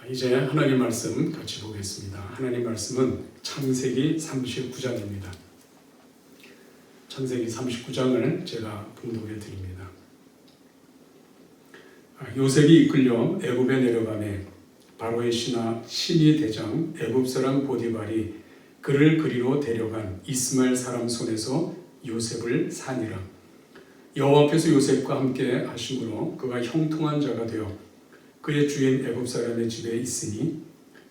이제 하나님 말씀 같이 보겠습니다. 하나님 말씀은 창세기 39장입니다. 창세기 39장을 제가 봉독해 드립니다. 요셉이 이끌려 애굽에 내려가매 바로의 신이 대장 애굽 사람 보디발이 그를 그리로 데려간 이스마엘 사람 손에서 요셉을 사니라. 여호와께서 요셉과 함께 하심으로 그가 형통한 자가 되어 그의 주인 애굽 사람의 집에 있으니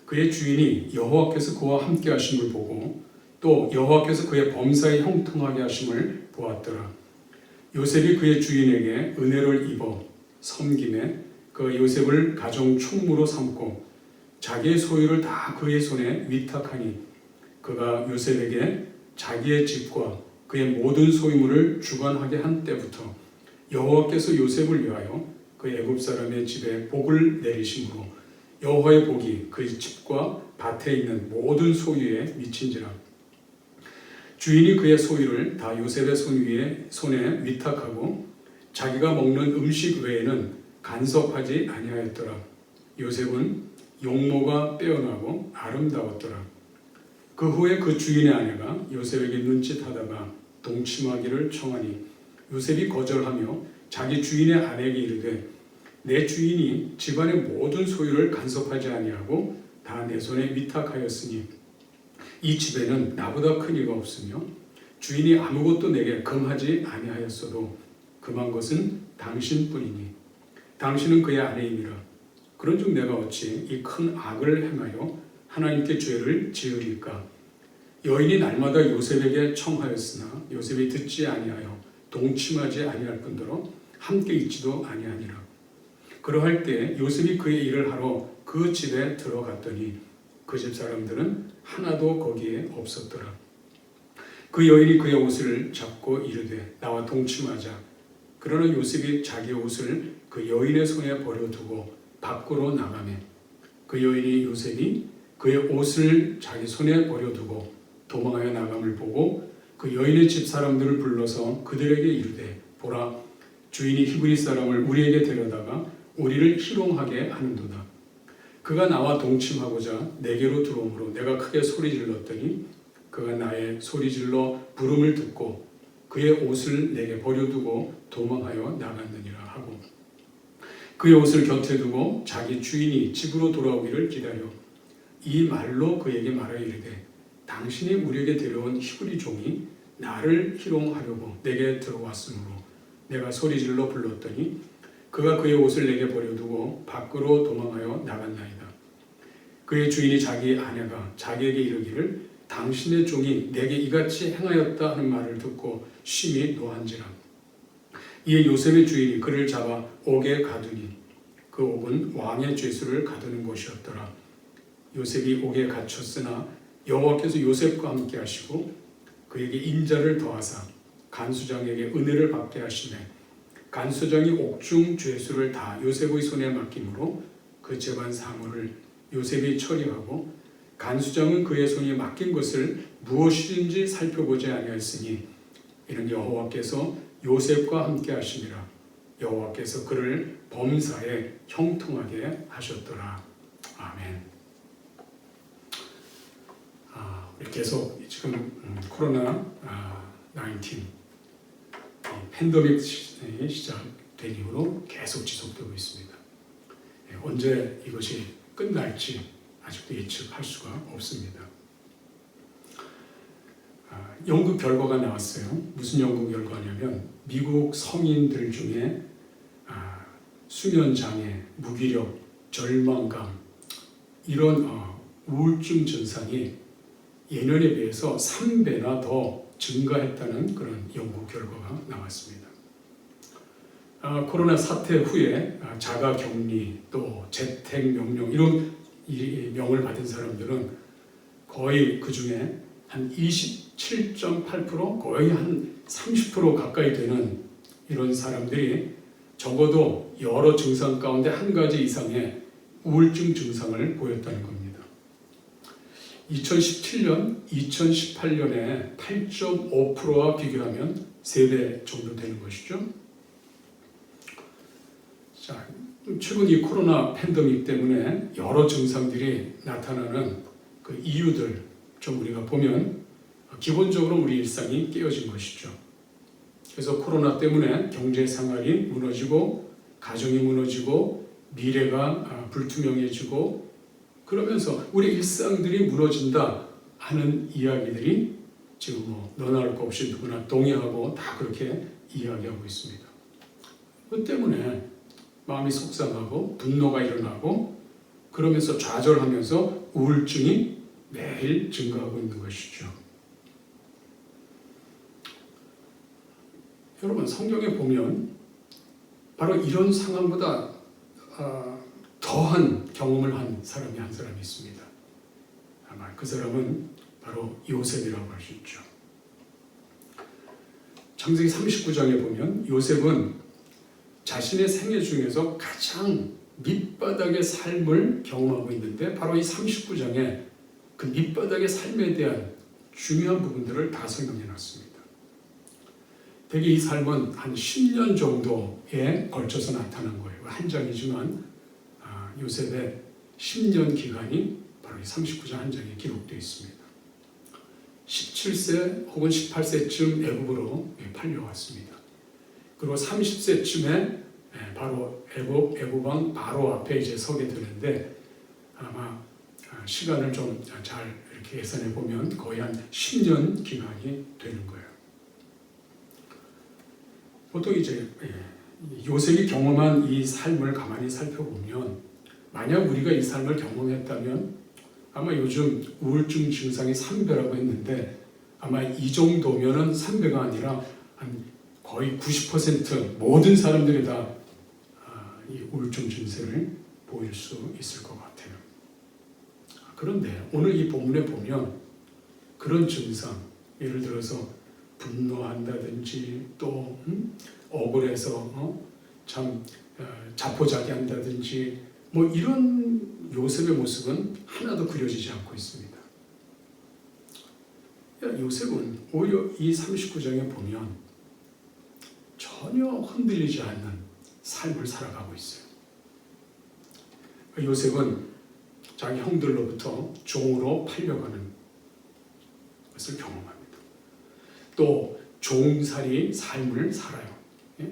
그의 주인이 여호와께서 그와 함께 하심을 보고 또 여호와께서 그의 범사에 형통하게 하심을 보았더라. 요셉이 그의 주인에게 은혜를 입어 섬김에 그 요셉을 가정 총무로 삼고 자기의 소유를 다 그의 손에 위탁하니 그가 요셉에게 자기의 집과 그의 모든 소유물을 주관하게 한 때부터 여호와께서 요셉을 위하여 그 애굽 사람의 집에 복을 내리심으로 여호와의 복이 그 집과 밭에 있는 모든 소유에 미친지라. 주인이 그의 소유를 다 요셉의 손에 위탁하고 자기가 먹는 음식 외에는 간섭하지 아니하였더라. 요셉은 용모가 빼어나고 아름다웠더라. 그 후에 그 주인의 아내가 요셉에게 눈짓하다가 동침하기를 청하니 요셉이 거절하며 자기 주인의 아내에게 이르되 내 주인이 집안의 모든 소유를 간섭하지 아니하고 다 내 손에 위탁하였으니 이 집에는 나보다 큰 이가 없으며 주인이 아무것도 내게 금하지 아니하였어도 금한 것은 당신뿐이니 당신은 그의 아내이니라. 그런즉 내가 어찌 이 큰 악을 행하여 하나님께 죄를 지으리까. 여인이 날마다 요셉에게 청하였으나 요셉이 듣지 아니하여 동침하지 아니할 뿐더러 함께 있지도 아니하니라. 그러할 때 요셉이 그의 일을 하러 그 집에 들어갔더니 그 집 사람들은 하나도 거기에 없었더라. 그 여인이 그의 옷을 잡고 이르되 나와 동침하자. 그러나 요셉이 자기의 옷을 그 여인의 손에 버려두고 밖으로 나가매 그 여인이 요셉이 그의 옷을 자기 손에 버려두고 도망하여 나감을 보고 그 여인의 집 사람들을 불러서 그들에게 이르되 보라, 주인이 히브리 사람을 우리에게 데려다가 우리를 희롱하게 하는도다. 그가 나와 동침하고자 내게로 들어오므로 내가 크게 소리질렀더니 그가 나의 소리질러 부름을 듣고 그의 옷을 내게 버려두고 도망하여 나갔느니라 하고 그의 옷을 곁에 두고 자기 주인이 집으로 돌아오기를 기다려 이 말로 그에게 말하여 이르되 당신이 우리에게 데려온 히브리 종이 나를 희롱하려고 내게 들어왔으므로 내가 소리질러 불렀더니 그가 그의 옷을 내게 버려두고 밖으로 도망하여 나갔나이다. 그의 주인이 자기 아내가 자기에게 이르기를 당신의 종이 내게 이같이 행하였다 하는 말을 듣고 심히 노한지라. 이에 요셉의 주인이 그를 잡아 옥에 가두니 그 옥은 왕의 죄수를 가두는 곳이었더라. 요셉이 옥에 갇혔으나 여호와께서 요셉과 함께 하시고 그에게 인자를 더하사 간수장에게 은혜를 받게 하시매 간수장이 옥중 죄수를 다 요셉의 손에 맡기므로 그 재반 사물을 요셉이 처리하고 간수장은 그의 손에 맡긴 것을 무엇인지 살펴보지 아니하였으니 이는 여호와께서 요셉과 함께 하심이라. 여호와께서 그를 범사에 형통하게 하셨더라. 아멘. 우리 계속 지금 코로나 19 팬데믹 시작된 이후로 계속 지속되고 있습니다. 언제 이것이 끝날지 아직도 예측할 수가 없습니다. 연구 결과가 나왔어요. 무슨 연구 결과냐면 미국 성인들 중에 수면장애, 무기력, 절망감 이런 우울증 증상이 예년에 비해서 3배나 더 증가했다는 그런 연구 결과가 나왔습니다. 코로나 사태 후에 자가격리 또 재택명령 이런 명을 받은 사람들은 거의 그 중에 한 27.8% 거의 한 30% 가까이 되는 이런 사람들이 적어도 여러 증상 가운데 한 가지 이상의 우울증 증상을 보였다는 겁니다. 2017년, 2018년에 8.5%와 비교하면 3배 정도 되는 것이죠. 자, 최근 이 코로나 팬데믹 때문에 여러 증상들이 나타나는 그 이유들 좀 우리가 보면 기본적으로 우리 일상이 깨어진 것이죠. 그래서 코로나 때문에 경제 생활이 무너지고 가정이 무너지고 미래가 불투명해지고 그러면서 우리 일상들이 무너진다 하는 이야기들이 지금 너나 할 것 없이 누구나 동의하고 다 그렇게 이야기하고 있습니다. 그 때문에 마음이 속상하고 분노가 일어나고 그러면서 좌절하면서 우울증이 매일 증가하고 있는 것이죠. 여러분 성경에 보면 바로 이런 상황보다 더한 경험을 한 사람이 한 사람이 있습니다. 아마 그 사람은 바로 요셉이라고 할 수 있죠. 창세기 39장에 보면 요셉은 자신의 생애 중에서 가장 밑바닥의 삶을 경험하고 있는데 바로 이 39장에 그 밑바닥의 삶에 대한 중요한 부분들을 다 설명해 놨습니다. 대개 이 삶은 한 10년 정도에 걸쳐서 나타난 거예요. 한 장이지만 요셉의 10년 기간이 바로 이 39장 한 장에 기록되어 있습니다. 17세 혹은 18세쯤 애굽으로 팔려왔습니다. 그리고 30세쯤에 바로 애굽 왕 바로 앞에 이제 서게 되는데 아마 시간을 좀 잘 이렇게 계산해 보면 거의 한 10년 기간이 되는 거예요. 보통 이제 요셉이 경험한 이 삶을 가만히 살펴보면 만약 우리가 이 삶을 경험했다면 아마 요즘 우울증 증상이 3배라고 했는데 아마 이 정도면은 3배가 아니라 한 거의 90% 모든 사람들이 다 이 우울증 증세를 보일 수 있을 것 같아요. 그런데 오늘 이 본문에 보면 그런 증상, 예를 들어서 분노한다든지 또 억울해서 참 자포자기한다든지 뭐 이런 요셉의 모습은 하나도 그려지지 않고 있습니다. 요셉은 오히려 이 39장에 보면 전혀 흔들리지 않는 삶을 살아가고 있어요. 요셉은 자기 형들로부터 종으로 팔려가는 것을 경험합니다. 또 종살이 삶을 살아요.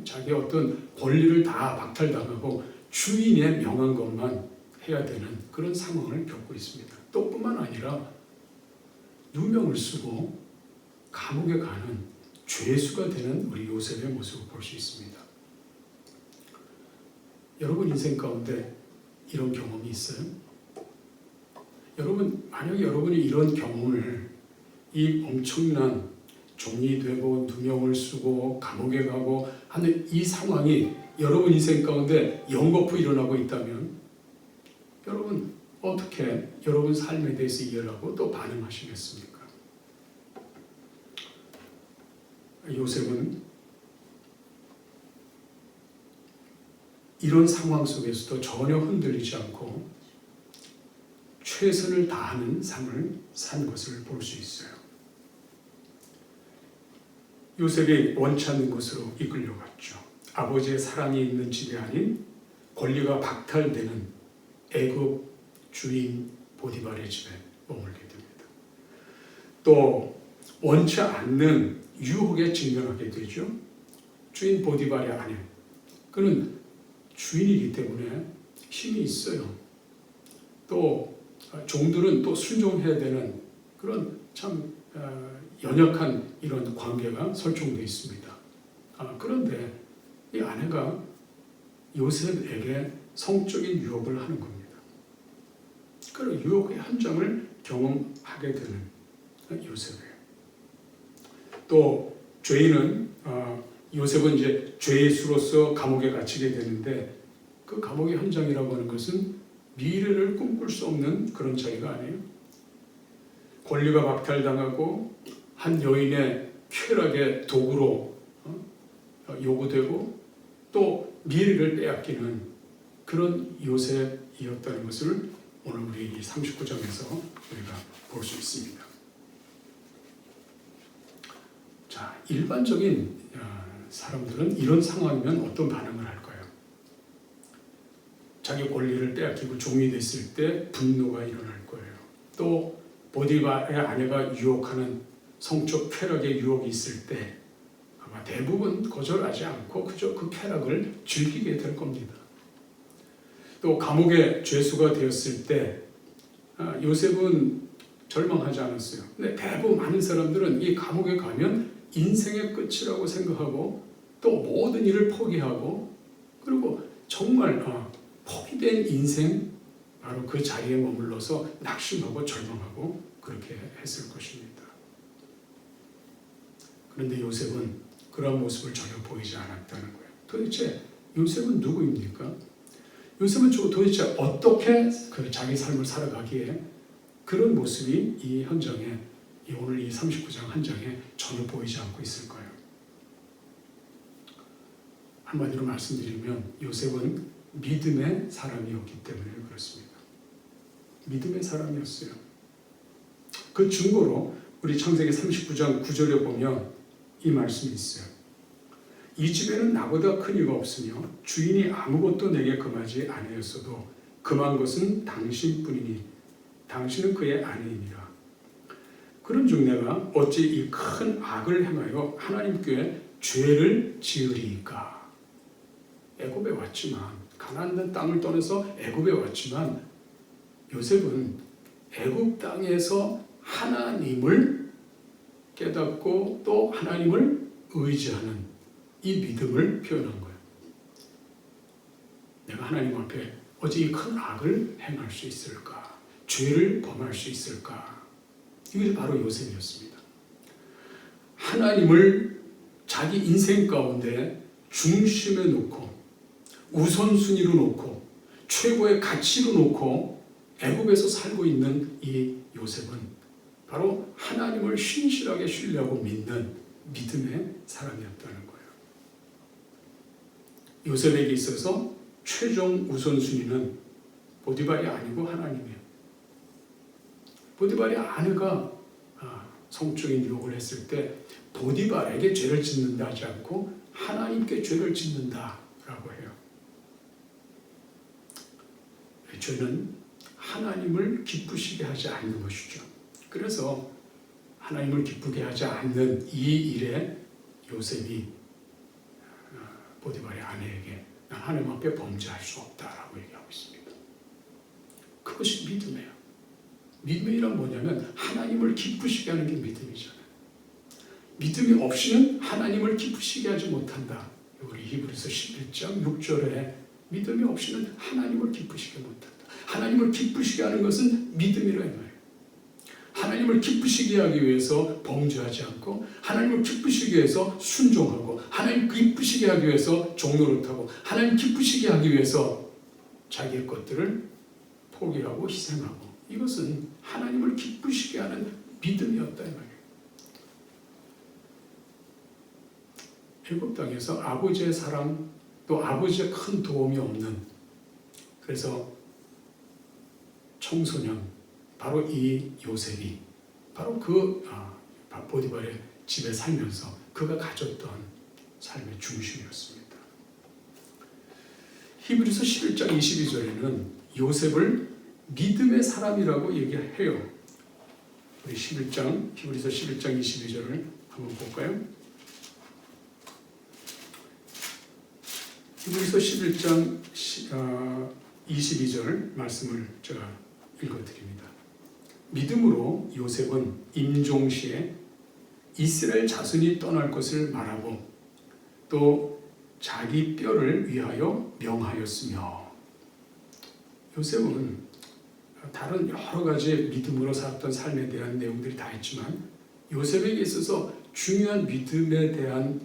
자기의 어떤 권리를 다 박탈당하고 주인의 명한 것만 해야 되는 그런 상황을 겪고 있습니다. 또 뿐만 아니라 누명을 쓰고 감옥에 가는 죄수가 되는 우리 요셉의 모습을 볼 수 있습니다. 여러분 인생 가운데 이런 경험이 있어요? 여러분 만약에 여러분이 이런 경험을 이 엄청난 종이 되고 누명을 쓰고 감옥에 가고 하는 이 상황이 여러분 인생 가운데 연거푸 일어나고 있다면 여러분 어떻게 여러분 삶에 대해서 이해를 하고 또 반응하시겠습니까? 요셉은 이런 상황 속에서도 전혀 흔들리지 않고 최선을 다하는 삶을 산 것을 볼 수 있어요. 요셉이 원치 않는 곳으로 이끌려갔죠. 아버지의 사랑이 있는 집이 아닌 권리가 박탈되는 애굽 주인 보디발의 집에 머물게 됩니다. 또 원치 않는 유혹에 직면하게 되죠. 주인 보디발의 아내, 그는 주인이기 때문에 힘이 있어요. 또 종들은 또 순종해야 되는 그런 참 연약한 이런 관계가 설정되어 있습니다. 그런데 이 아내가 요셉에게 성적인 유혹을 하는 겁니다. 그런 유혹의 현장을 경험하게 되는 요셉이에요. 또 죄인은 요셉은 이제 죄수로서 감옥에 갇히게 되는데 그 감옥의 현장이라고 하는 것은 미래를 꿈꿀 수 없는 그런 자리가 아니에요. 권리가 박탈당하고 한 여인의 쾌락의 도구로 요구되고 또 미래를 빼앗기는 그런 요셉이었다는 것을 오늘 우리 이 39장에서 우리가 볼 수 있습니다. 자, 일반적인 사람들은 이런 상황이면 어떤 반응을 할까요? 자기 권리를 빼앗기고 종이 됐을 때 분노가 일어날 거예요. 또 보디발의 아내가 유혹하는 성적 쾌락의 유혹이 있을 때 아마 대부분 거절하지 않고 그저 그 쾌락을 즐기게 될 겁니다. 또 감옥에 죄수가 되었을 때 요셉은 절망하지 않았어요. 근데 대부분 많은 사람들은 이 감옥에 가면 인생의 끝이라고 생각하고 또 모든 일을 포기하고 그리고 정말 포기된 인생 바로 그 자리에 머물러서 낙심하고 절망하고 그렇게 했을 것입니다. 그런데 요셉은 그런 모습을 전혀 보이지 않았다는 거예요. 도대체 요셉은 누구입니까? 요셉은 도대체 어떻게 그 자기 삶을 살아가기에 그런 모습이 이 현장에 오늘 이 39장 한 장에 전혀 보이지 않고 있을까요? 한마디로 말씀드리면 요셉은 믿음의 사람이었기 때문에 그렇습니다. 믿음의 사람이었어요. 그 증거로 우리 창세기 39장 9절에 보면 이 말씀이 있어요. 이 집에는 나보다 큰 이가 없으며 주인이 아무것도 내게 금하지 아니었어도 금한 것은 당신뿐이니 당신은 그의 아내이니라. 그런즉 내가 어찌 이 큰 악을 행하여 하나님께 죄를 지으리이까. 애굽에 왔지만 가나안 땅을 떠나서 애굽에 왔지만 요셉은 애굽 땅에서 하나님을 깨닫고 또 하나님을 의지하는 이 믿음을 표현한 거예요. 내가 하나님 앞에 어찌 이 큰 악을 행할 수 있을까? 죄를 범할 수 있을까? 이것이 바로 요셉이었습니다. 하나님을 자기 인생 가운데 중심에 놓고 우선순위로 놓고 최고의 가치로 놓고 애굽에서 살고 있는 이 요셉은 바로 하나님을 신실하게 신뢰하고 믿는 믿음의 사람이었다는 거예요. 요셉에게 있어서 최종 우선순위는 보디발이 아니고 하나님이에요. 보디발의 아내가 성적인 유혹을 했을 때 보디발에게 죄를 짓는다 하지 않고 하나님께 죄를 짓는다라고 해요. 죄는 하나님을 기쁘시게 하지 않는 것이죠. 그래서 하나님을 기쁘게 하지 않는 이 일에 요셉이 보디발의 아내에게 난 하나님 앞에 범죄할 수 없다라고 얘기하고 있습니다. 그것이 믿음이에요. 믿음이란 뭐냐면 하나님을 기쁘시게 하는 게 믿음이잖아요. 믿음이 없이는 하나님을 기쁘시게 하지 못한다. 우리 히브리서 11장 6절에 믿음이 없이는 하나님을 기쁘시게 못한다. 하나님을 기쁘시게 하는 것은 믿음이라 이 말이에요. 하나님을 기쁘시게 하기 위해서 범죄하지 않고 하나님을 기쁘시게 해서 순종하고 하나님 기쁘시게 하기 위해서 종노릇하고 하나님 기쁘시게 하기 위해서 자기의 것들을 포기하고 희생하고 이것은 하나님을 기쁘시게 하는 믿음이었다 이 말이에요. 애굽 땅에서 아버지의 사랑 또 아버지의 큰 도움이 없는 그래서 청소년 바로 이 요셉이 바로 그 보디발의 집에 살면서 그가 가졌던 삶의 중심이었습니다. 히브리서 11장 22절에는 요셉을 믿음의 사람이라고 얘기해요. 우리 히브리서 11장 22절을 한번 볼까요? 히브리서 11장 22절 말씀을 제가 읽어드립니다. 믿음으로 요셉은 임종시에 이스라엘 자손이 떠날 것을 말하고 또 자기 뼈를 위하여 명하였으며 요셉은 다른 여러 가지 믿음으로 살았던 삶에 대한 내용들이 다 있지만 요셉에게 있어서 중요한 믿음에 대한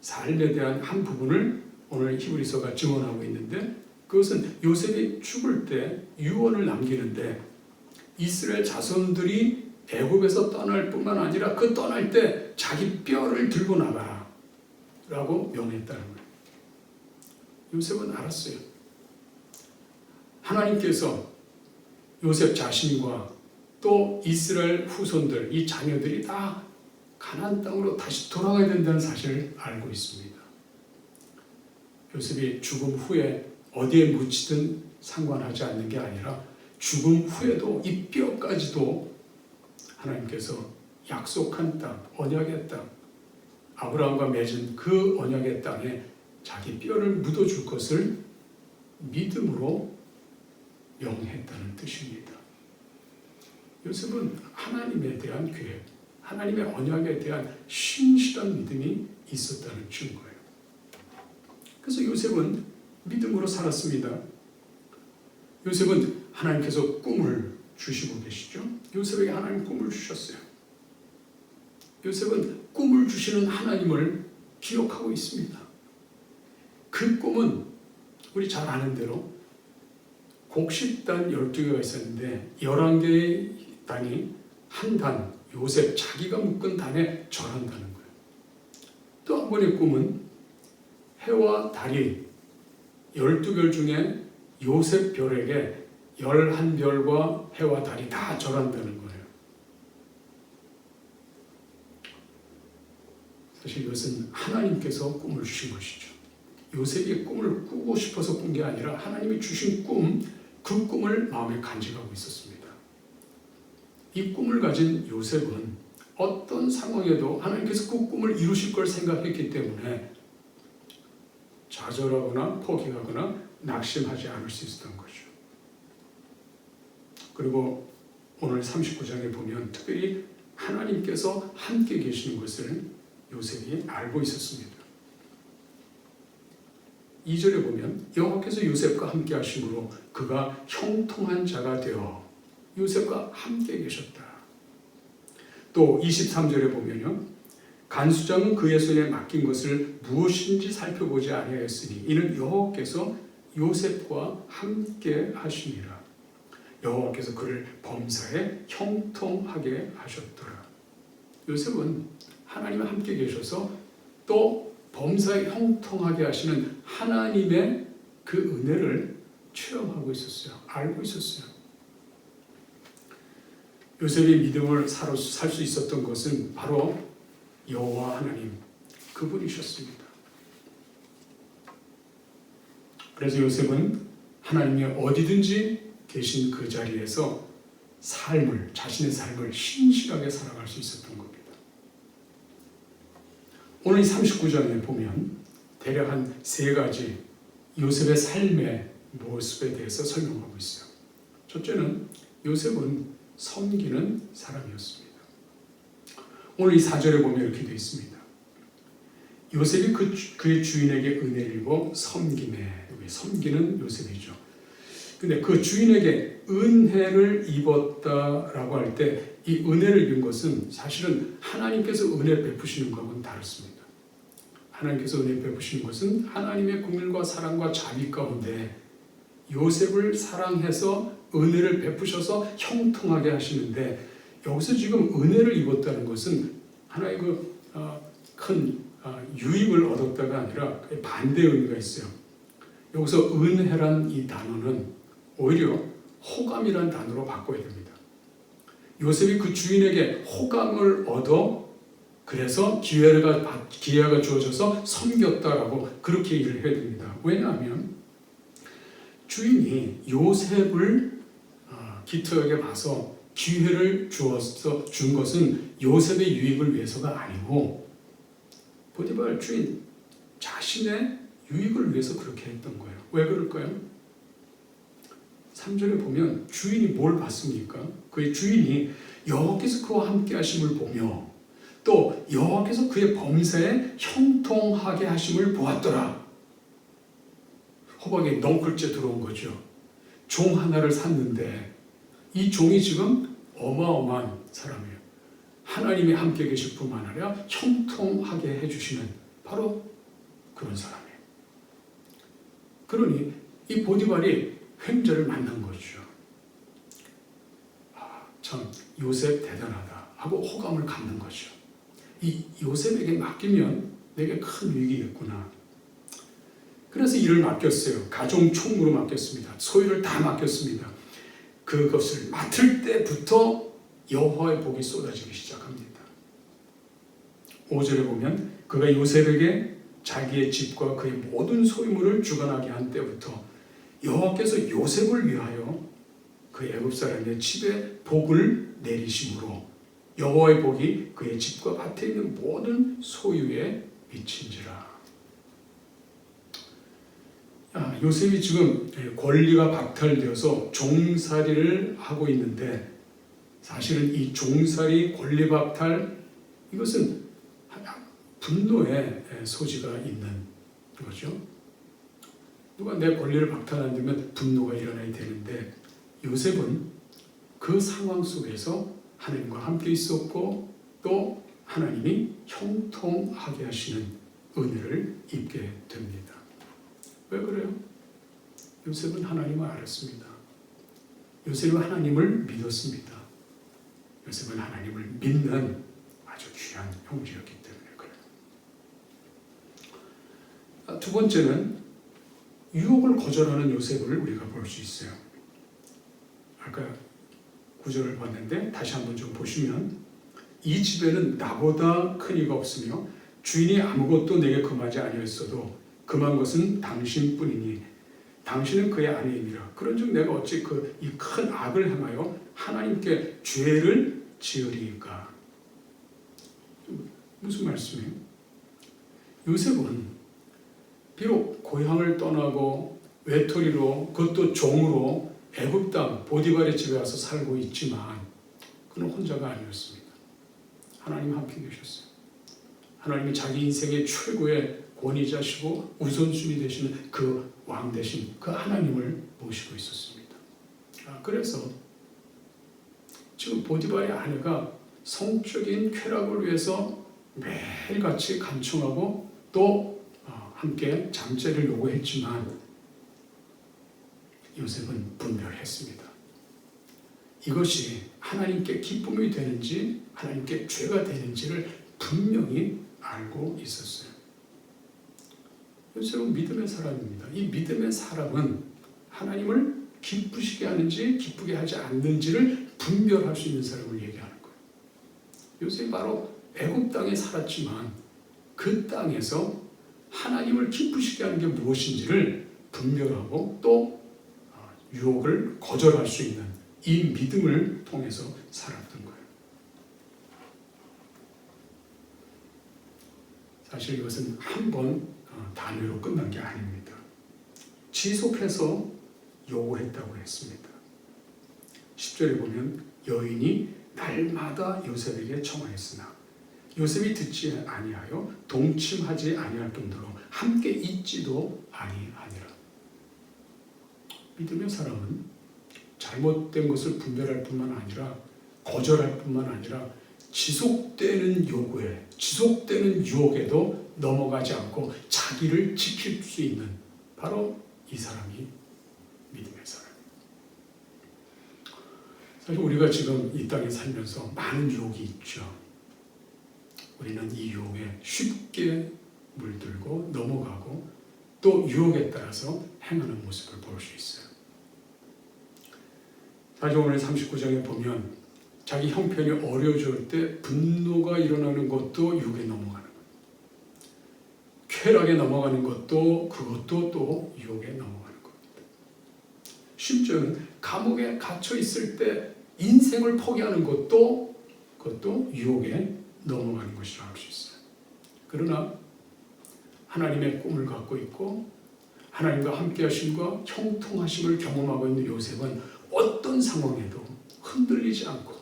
삶에 대한 한 부분을 오늘 히브리서가 증언하고 있는데 그것은 요셉이 죽을 때 유언을 남기는데 이스라엘 자손들이 애굽에서 떠날 뿐만 아니라 그 떠날 때 자기 뼈를 들고 나가라 라고 명했다는 거예요. 요셉은 알았어요. 하나님께서 요셉 자신과 또 이스라엘 후손들, 이 자녀들이 다 가나안 땅으로 다시 돌아가야 된다는 사실을 알고 있습니다. 요셉이 죽음 후에 어디에 묻히든 상관하지 않는 게 아니라 죽음 후에도 이 뼈까지도 하나님께서 약속한 땅, 언약의 땅, 아브라함과 맺은 그 언약의 땅에 자기 뼈를 묻어줄 것을 믿음으로 영했다는 뜻입니다. 요셉은 하나님에 대한 계획, 하나님의 언약에 대한 신실한 믿음이 있었다는 증거예요. 그래서 요셉은 믿음으로 살았습니다. 요셉은 하나님께서 꿈을 주시고 계시죠. 요셉에게 하나님 꿈을 주셨어요. 요셉은 꿈을 주시는 하나님을 기억하고 있습니다. 그 꿈은 우리 잘 아는 대로 곡식단 12개가 있었는데 11개의 단이 한 단, 요셉 자기가 묶은 단에 절한다는 거예요. 또 한 번의 꿈은 해와 달이 12별 중에 요셉 별에게 11별과 해와 달이 다 절한다는 거예요. 사실 이것은 하나님께서 꿈을 주신 것이죠. 요셉이 꿈을 꾸고 싶어서 꾼 게 아니라 하나님이 주신 꿈, 그 꿈을 마음에 간직하고 있었습니다. 이 꿈을 가진 요셉은 어떤 상황에도 하나님께서 그 꿈을 이루실 걸 생각했기 때문에 좌절하거나 포기하거나 낙심하지 않을 수 있었던 거죠. 그리고 오늘 39장에 보면 특별히 하나님께서 함께 계시는 것을 요셉이 알고 있었습니다. 2절에 보면 여호와께서 요셉과 함께 하심으로 그가 형통한 자가 되어 요셉과 함께 계셨다. 또 23절에 보면요, 간수장은 그의 손에 맡긴 것을 무엇인지 살펴보지 아니하였으니 이는 여호와께서 요셉과 함께 하시니라. 여호와께서 그를 범사에 형통하게 하셨더라. 요셉은 하나님과 함께 계셔서 또 범사에 형통하게 하시는 하나님의 그 은혜를 체험하고 있었어요. 알고 있었어요. 요셉이 믿음을 살 수 있었던 것은 바로 여호와 하나님 그분이셨습니다. 그래서 요셉은 하나님이 어디든지 계신 그 자리에서 자신의 삶을 신실하게 살아갈 수 있었던 겁니다. 오늘 이 39장에 보면 대략 한 3가지 요셉의 삶의 모습에 대해서 설명하고 있어요. 첫째는 요셉은 섬기는 사람이었습니다. 오늘 이 4절에 보면 이렇게 되어 있습니다. 요셉이 그의 주인에게 은혜를 입어 섬김에, 섬기는 요셉이죠. 근데 그 주인에게 은혜를 입었다라고 할 때 이 은혜를 입은 것은 사실은 하나님께서 은혜 베푸시는 것과는 다릅니다. 하나님께서 은혜 베푸시는 것은 하나님의 긍휼과 사랑과 자비 가운데 요셉을 사랑해서 은혜를 베푸셔서 형통하게 하시는데, 여기서 지금 은혜를 입었다는 것은 하나의 큰 유익을 얻었다가 아니라 반대의 의미가 있어요. 여기서 은혜란 이 단어는 오히려 호감이란 단어로 바꿔야 됩니다. 요셉이 그 주인에게 호감을 얻어 그래서 기회가 주어져서 섬겼다라고 그렇게 일을 해야 됩니다. 왜냐하면 주인이 요셉을 기특하게 봐서 기회를 준 것은 요셉의 유익을 위해서가 아니고 보디발 주인 자신의 유익을 위해서 그렇게 했던 거예요. 왜 그럴까요? 3절에 보면 주인이 뭘 봤습니까? 그의 주인이 여호와께서 그와 함께 하심을 보며 또 여호와께서 그의 범사에 형통하게 하심을 보았더라. 호박에 넝쿨째 들어온 거죠. 종 하나를 샀는데 이 종이 지금 어마어마한 사람이에요. 하나님이 함께 계실 뿐만 아니라 형통하게 해주시는 바로 그런 사람이에요. 그러니 이 보디발이 횡재를 만난 거죠. 참 요셉 대단하다 하고 호감을 갖는 거죠. 이 요셉에게 맡기면 내게 큰 유익이겠구나. 그래서 일을 맡겼어요. 가정 총무로 맡겼습니다. 소유를 다 맡겼습니다. 그것을 맡을 때부터 여호와의 복이 쏟아지기 시작합니다. 5절에 보면 그가 요셉에게 자기의 집과 그의 모든 소유물을 주관하게 한 때부터 여호와께서 요셉을 위하여 그 애굽 사람의 집에 복을 내리심으로 여호와의 복이 그의 집과 밭에 있는 모든 소유에 미친지라. 요셉이 지금 권리가 박탈되어서 종살이를 하고 있는데, 사실은 이 종살이 권리 박탈, 이것은 분노의 소지가 있는 거죠. 누가 내 권리를 박탈한다면 분노가 일어나야 되는데, 요셉은 그 상황 속에서 하나님과 함께 있었고 또 하나님이 형통하게 하시는 은혜를 입게 됩니다. 왜 그래요? 요셉은 하나님을 알았습니다. 요셉은 하나님을 믿었습니다. 요셉은 하나님을 믿는 아주 귀한 형제였기 때문에 그래요. 두 번째는 유혹을 거절하는 요셉을 우리가 볼 수 있어요. 아까 구절을 봤는데 다시 한번 좀 보시면, 이 집에는 나보다 큰 이가 없으며 주인이 아무것도 내게 금하지 아니하였어도 금한 것은 당신뿐이니 당신은 그의 아내이니라. 그런즉 내가 어찌 이 큰 악을 행하여 하나님께 죄를 지으리이까. 무슨 말씀이에요? 요셉은 비록 고향을 떠나고 외톨이로, 그것도 종으로 애굽 땅 보디발의 집에 와서 살고 있지만 그는 혼자가 아니었습니다. 하나님 함께 계셨어요. 하나님이 자기 인생의 최고의 권위자시고 우선순위 되시는 그 왕 대신 그 하나님을 모시고 있었습니다. 그래서 지금 보디발의 아내가 성적인 쾌락을 위해서 매일같이 간청하고 또 함께 잠자리를 요구했지만 요셉은 분별했습니다. 이것이 하나님께 기쁨이 되는지 하나님께 죄가 되는지를 분명히 알고 있었어요. 요셉은 믿음의 사람입니다. 이 믿음의 사람은 하나님을 기쁘시게 하는지 기쁘게 하지 않는지를 분별할 수 있는 사람을 얘기하는 거예요. 요셉이 바로 애굽 땅에 살았지만 그 땅에서 하나님을 기쁘시게 하는 게 무엇인지를 분별하고 또 유혹을 거절할 수 있는 이 믿음을 통해서 살았던 거예요. 사실 이것은 한 번 단회로 끝난 게 아닙니다. 지속해서 요구했다고 했습니다. 10절에 보면 여인이 날마다 요셉에게 청하였으나 요셉이 듣지 아니하여 동침하지 아니할 정도로 함께 있지도 아니하니라. 믿음의 사람은 잘못된 것을 분별할 뿐만 아니라 거절할 뿐만 아니라 지속되는 요구에, 지속되는 유혹에도 넘어가지 않고 자기를 지킬 수 있는 바로 이 사람이 믿음의 사람입니다. 사실 우리가 지금 이 땅에 살면서 많은 유혹이 있죠. 우리는 이 유혹에 쉽게 물들고 넘어가고 또 유혹에 따라서 행하는 모습을 볼 수 있어요. 사실 오늘 39장에 보면 자기 형편이 어려워질 때 분노가 일어나는 것도 유혹에 넘어가는 거예요. 쾌락에 넘어가는 것도 그것도 또 유혹에 넘어가는 겁니다. 심지어는 감옥에 갇혀 있을 때 인생을 포기하는 것도 그것도 유혹에 넘어가는 것이라고 할 수 있어요. 그러나 하나님의 꿈을 갖고 있고 하나님과 함께 하심과 형통하심을 경험하고 있는 요셉은 어떤 상황에도 흔들리지 않고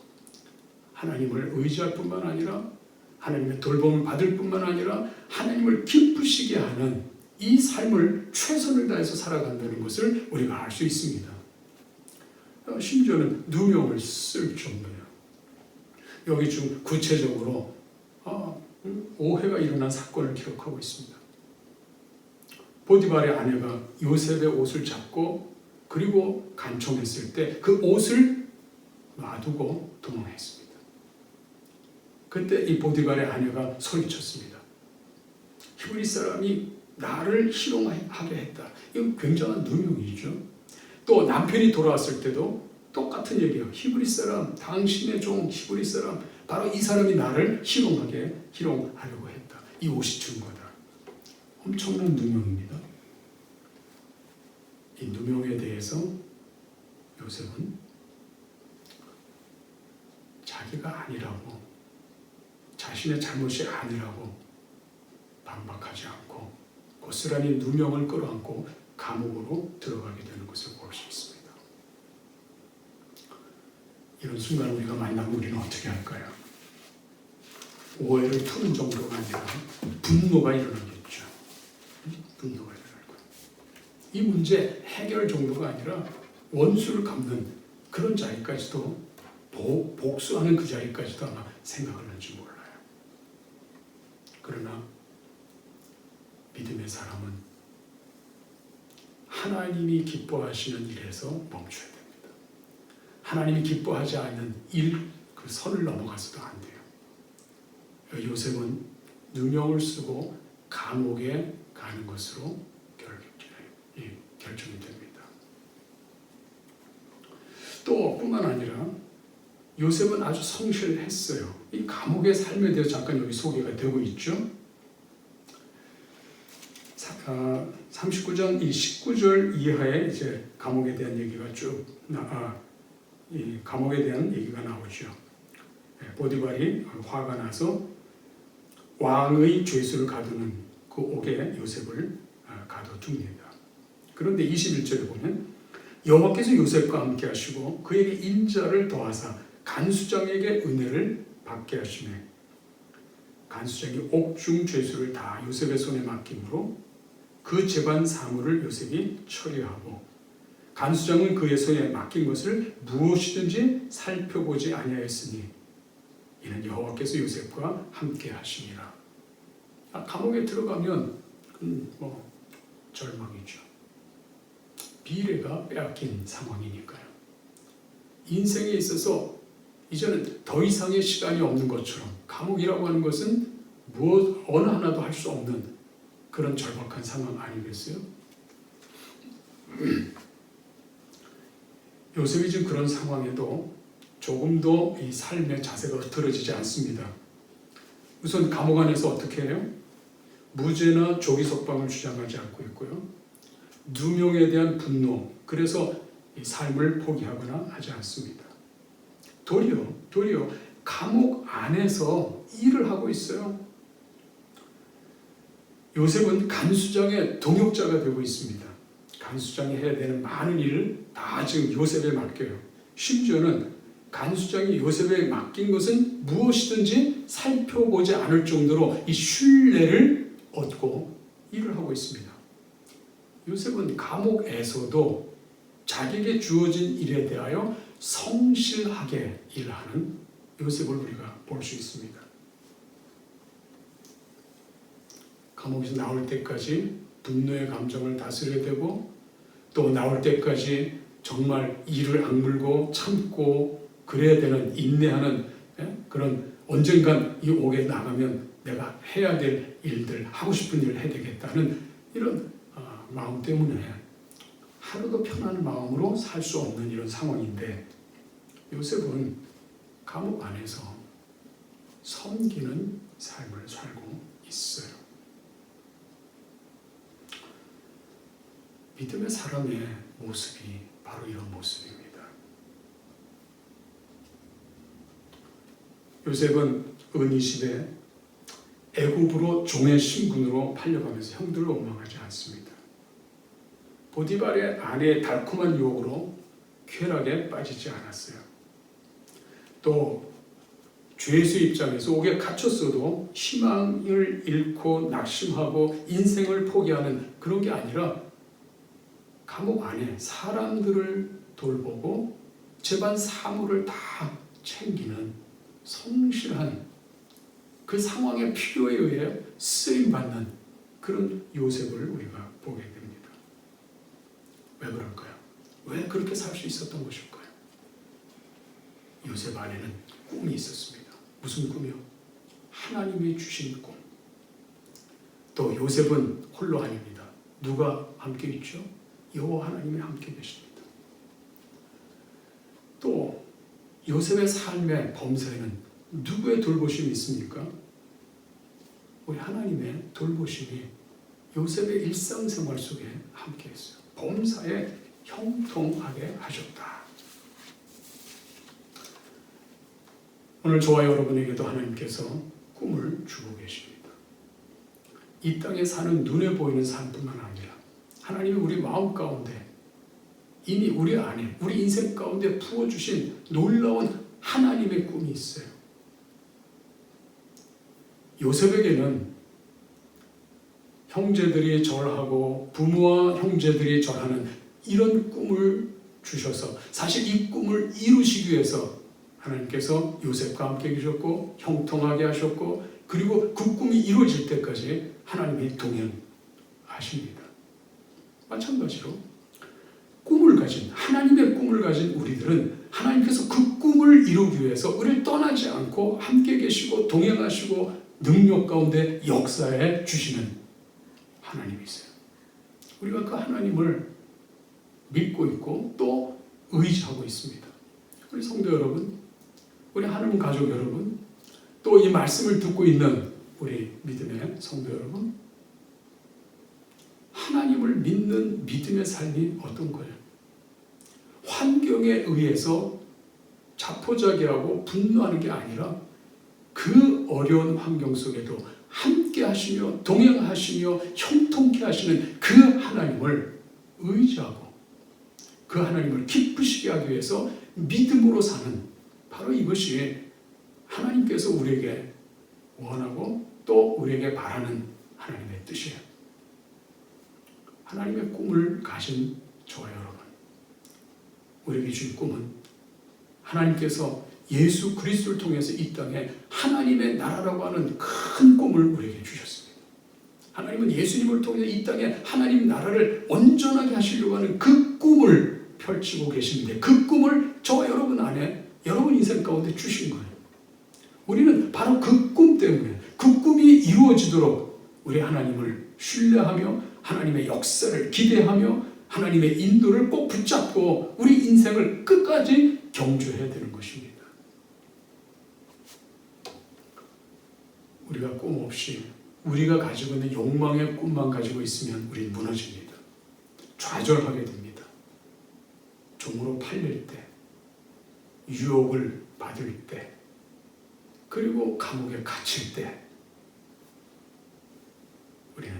하나님을 의지할 뿐만 아니라 하나님의 돌봄을 받을 뿐만 아니라 하나님을 기쁘시게 하는 이 삶을 최선을 다해서 살아간다는 것을 우리가 알 수 있습니다. 심지어는 누명을 쓸 정도예요. 여기 좀 구체적으로 오해가 일어난 사건을 기록하고 있습니다. 보디발의 아내가 요셉의 옷을 잡고 그리고 간청했을 때 그 옷을 놔두고 도망했습니다. 그때 이 보디발의 아내가 소리쳤습니다. 히브리 사람이 나를 희롱하게 했다. 이건 굉장한 누명이죠. 또 남편이 돌아왔을 때도 똑같은 얘기예요. 히브리 사람, 당신의 종 히브리 사람, 바로 이 사람이 나를 희롱하려고 했다. 이 옷이 증거다. 엄청난 누명입니다. 이 누명에 대해서 요셉은 자기가 아니라고, 자신의 잘못이 아니라고 반박하지 않고 고스란히 누명을 끌어안고 감옥으로 들어가게 되는 것을 볼 수 있습니다. 이런 순간 우리가 만나면 우리는 어떻게 할까요? 오해를 푸는 정도가 아니라 분노가 일어나겠죠. 분노가 일어날 거예요. 이 문제 해결 정도가 아니라 원수를 갚는 그런 자리까지도, 복수하는 그 자리까지도 아마 생각을 할지 몰라요. 그러나 믿음의 사람은 하나님이 기뻐하시는 일에서 멈춰야 됩니다. 하나님이 기뻐하지 않는 일, 그 선을 넘어가서도 안 돼요. 요셉은 누명을 쓰고 감옥에 가는 것으로 결정이 됩니다. 또 뿐만 아니라 요셉은 아주 성실했어요. 이 감옥의 삶에 대해서 잠깐 여기 소개가 되고 있죠. 39장 이 19절 이하에 이제 감옥에 대한 얘기가 이 감옥에 대한 얘기가 나오죠. 보디발이 화가 나서 왕의 죄수를 가두는 그 옥에 요셉을 가둬둡니다. 그런데 21절에 보면 여호와께서 요셉과 함께 하시고 그에게 인자를 더하사 간수장에게 은혜를 받게 하시매 간수장이 옥중 죄수를 다 요셉의 손에 맡김으로 그 재반 사물을 요셉이 처리하고 간수장은 그의 손에 맡긴 것을 무엇이든지 살펴보지 아니하였으니 이는 여호와께서 요셉과 함께 하시니라. 감옥에 들어가면 절망이죠. 미래가 빼앗긴 상황이니까요. 인생에 있어서 이제는 더 이상의 시간이 없는 것처럼 감옥이라고 하는 것은 어느 하나도 할 수 없는 그런 절박한 상황 아니겠어요? 요셉이 지금 그런 상황에도 조금도 이 삶의 자세가 흐트러지지 않습니다. 우선 감옥 안에서 어떻게 해요? 무죄나 조기 석방을 주장하지 않고 있고요. 누명에 대한 분노, 그래서 이 삶을 포기하거나 하지 않습니다. 도리어 감옥 안에서 일을 하고 있어요. 요셉은 간수장의 동역자가 되고 있습니다. 간수장이 해야 되는 많은 일을 다 지금 요셉에 맡겨요. 심지어는 간수장이 요셉에 맡긴 것은 무엇이든지 살펴보지 않을 정도로 이 신뢰를 얻고 일을 하고 있습니다. 요셉은 감옥에서도 자기에게 주어진 일에 대하여 성실하게 일하는 요셉을 우리가 볼 수 있습니다. 감옥에서 나올 때까지 분노의 감정을 다스려야 되고 또 나올 때까지 정말 이를 악물고 참고 그래야 되는 인내하는 그런 언젠간 이 옥에 나가면 내가 해야 될 일들, 하고 싶은 일을 해야 되겠다는 이런 마음 때문에 하루도 편안한 마음으로 살 수 없는 이런 상황인데 요셉은 감옥 안에서 섬기는 삶을 살고 있어요. 믿음의 사람의 모습이 바로 이런 모습입니다. 요셉은 은20에 애굽으로 종의 신분으로 팔려가면서 형들을 원망하지 않습니다. 보디발의 아내의 달콤한 유혹으로 쾌락에 빠지지 않았어요. 또 죄수 입장에서 옥에 갇혔어도 희망을 잃고 낙심하고 인생을 포기하는 그런 게 아니라 감옥 안에 사람들을 돌보고 재반 사물을 다 챙기는 성실한 그 상황의 필요에 의해 쓰임받는 그런 요셉을 우리가 보게 됩니다. 왜 그럴까요? 왜 그렇게 살 수 있었던 것일까요? 요셉 안에는 꿈이 있었습니다. 무슨 꿈이요? 하나님이 주신 꿈. 또 요셉은 홀로 아닙니다. 누가 함께 있죠? 여호와 하나님이 함께 계십니다. 또 요셉의 삶의 범사에는 누구의 돌보심이 있습니까? 우리 하나님의 돌보심이 요셉의 일상생활 속에 함께 했어요. 범사에 형통하게 하셨다. 오늘 저와 여러분에게도 하나님께서 꿈을 주고 계십니다. 이 땅에 사는 눈에 보이는 삶뿐만 아니라 하나님이 우리 마음 가운데 이미 우리 안에 우리 인생 가운데 부어주신 놀라운 하나님의 꿈이 있어요. 요셉에게는 형제들이 절하고 부모와 형제들이 절하는 이런 꿈을 주셔서 사실 이 꿈을 이루시기 위해서 하나님께서 요셉과 함께 계셨고 형통하게 하셨고 그리고 그 꿈이 이루어질 때까지 하나님이 동행하십니다. 마찬가지로 꿈을 가진 하나님의 꿈을 가진 우리들은 하나님께서 그 꿈을 이루기 위해서 우리를 떠나지 않고 함께 계시고 동행하시고 능력 가운데 역사해 주시는 하나님이세요. 우리가 그 하나님을 믿고 있고 또 의지하고 있습니다. 우리 성도 여러분, 우리 하나님 가족 여러분, 또 이 말씀을 듣고 있는 우리 믿음의 성도 여러분, 하나님을 믿는 믿음의 삶이 어떤 거예요? 환경에 의해서 자포자기하고 분노하는 게 아니라 그 어려운 환경 속에도 함께 하시며 동행하시며 형통케 하시는 그 하나님을 의지하고 그 하나님을 기쁘시게 하기 위해서 믿음으로 사는 바로 이것이 하나님께서 우리에게 원하고 또 우리에게 바라는 하나님의 뜻이에요. 하나님의 꿈을 가진 저와 여러분, 우리에게 주신 꿈은 하나님께서 예수 그리스도를 통해서 이 땅에 하나님의 나라라고 하는 큰 꿈을 우리에게 주셨습니다. 하나님은 예수님을 통해 이 땅에 하나님 나라를 온전하게 하시려고 하는 그 꿈을 펼치고 계시는데 그 꿈을 저와 여러분 안에 여러분 인생 가운데 주신 거예요. 우리는 바로 그 꿈 때문에 그 꿈이 이루어지도록 우리 하나님을 신뢰하며 하나님의 역사를 기대하며 하나님의 인도를 꼭 붙잡고 우리 인생을 끝까지 경주해야 되는 것입니다. 우리가 꿈 없이 우리가 가지고 있는 욕망의 꿈만 가지고 있으면 우리는 무너집니다. 좌절하게 됩니다. 종으로 팔릴 때, 유혹을 받을 때, 그리고 감옥에 갇힐 때 우리는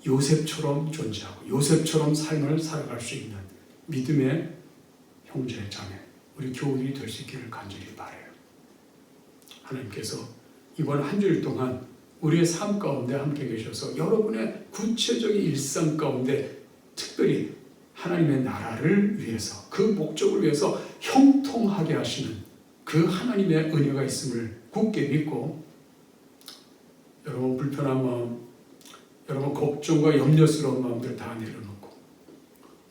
요셉처럼 존재하고 요셉처럼 삶을 살아갈 수 있는 믿음의 형제, 자매, 우리 교우들이 될 수 있기를 간절히 바라요. 하나님께서 이번 한 주일 동안 우리의 삶 가운데 함께 계셔서 여러분의 구체적인 일상 가운데 특별히 하나님의 나라를 위해서 그 목적을 위해서 형통하게 하시는 그 하나님의 은혜가 있음을 굳게 믿고 여러분 불편한 마음, 여러분 걱정과 염려스러운 마음들 다 내려놓고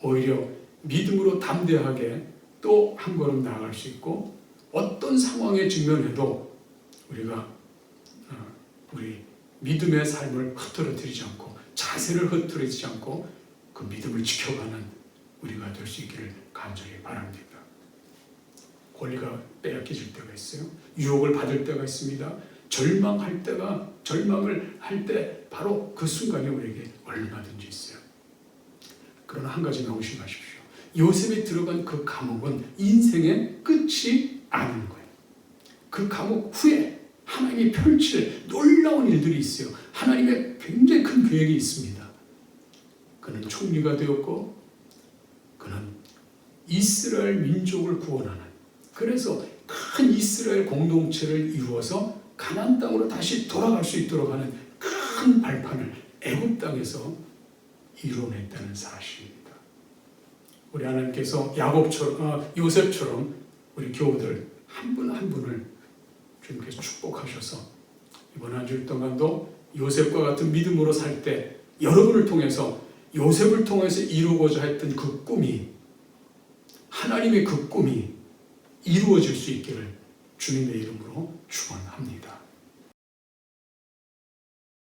오히려 믿음으로 담대하게 또 한 걸음 나아갈 수 있고 어떤 상황에 직면해도 우리가 우리 믿음의 삶을 흐트러뜨리지 않고 자세를 흐트러뜨리지 않고 그 믿음을 지켜가는 우리가 될 수 있기를 간절히 바랍니다. 권리가 빼앗겨질 때가 있어요. 유혹을 받을 때가 있습니다. 절망을 할 때 바로 그 순간이 우리에게 얼마든지 있어요. 그러나 한 가지 명심하십시오. 요셉이 들어간 그 감옥은 인생의 끝이 아닌 거예요. 그 감옥 후에 하나님이 펼칠 놀라운 일들이 있어요. 하나님의 굉장히 큰 계획이 있습니다. 그는 총리가 되었고 그는 이스라엘 민족을 구원하는 그래서 큰 이스라엘 공동체를 이루어서 가나안 땅으로 다시 돌아갈 수 있도록 하는 큰 발판을 애굽 땅에서 이뤄냈다는 사실입니다. 우리 하나님께서 요셉처럼 우리 교우들 한 분 한 분을 주님께서 축복하셔서 이번 한 주일 동안도 요셉과 같은 믿음으로 살 때 여러분을 통해서 요셉을 통해서 이루고자 했던 그 꿈이 하나님의 그 꿈이 이루어질 수 있기를 주님의 이름으로 축원합니다.